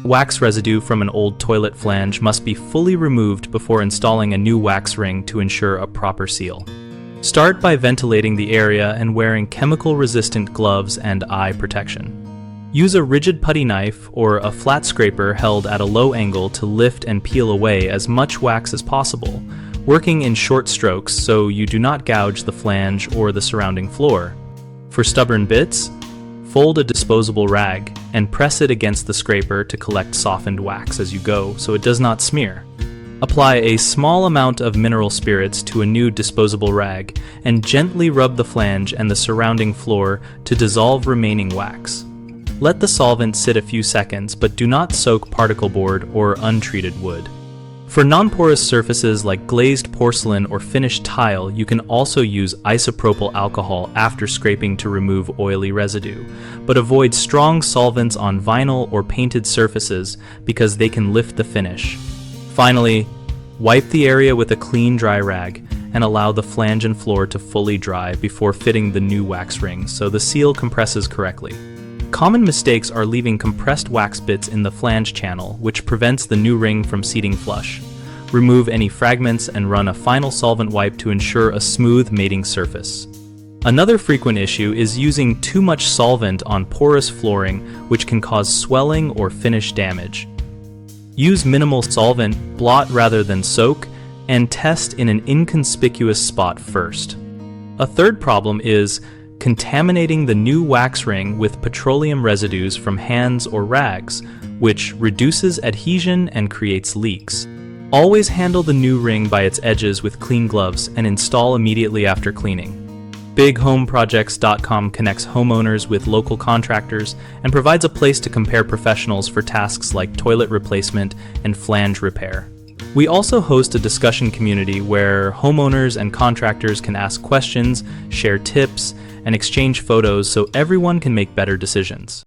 Wax residue from an old toilet flange must be fully removed before installing a new wax ring to ensure a proper seal. Start by ventilating the area and wearing chemical-resistant gloves and eye protection. Use a rigid putty knife or a flat scraper held at a low angle to lift and peel away as much wax as possible, working in short strokes so you do not gouge the flange or the surrounding floor. For stubborn bits, fold a disposable rag and press it against the scraper to collect softened wax as you go so it does not smear. Apply a small amount of mineral spirits to a new disposable rag and gently rub the flange and the surrounding floor to dissolve remaining wax. Let the solvent sit a few seconds, but do not soak particle board or untreated wood. For non-porous surfaces like glazed porcelain or finished tile, you can also use isopropyl alcohol after scraping to remove oily residue, but avoid strong solvents on vinyl or painted surfaces because they can lift the finish. Finally, wipe the area with a clean, dry rag and allow the flange and floor to fully dry before fitting the new wax ring so the seal compresses correctly. Common mistakes are leaving compressed wax bits in the flange channel, which prevents the new ring from seating flush. Remove any fragments and run a final solvent wipe to ensure a smooth mating surface. Another frequent issue is using too much solvent on porous flooring, which can cause swelling or finish damage. Use minimal solvent, blot rather than soak, and test in an inconspicuous spot first. A third problem is contaminating the new wax ring with petroleum residues from hands or rags, which reduces adhesion and creates leaks. Always handle the new ring by its edges with clean gloves and install immediately after cleaning. BigHomeProjects.com connects homeowners with local contractors and provides a place to compare professionals for tasks like toilet replacement and flange repair. We also host a discussion community where homeowners and contractors can ask questions, share tips, and exchange photos so everyone can make better decisions.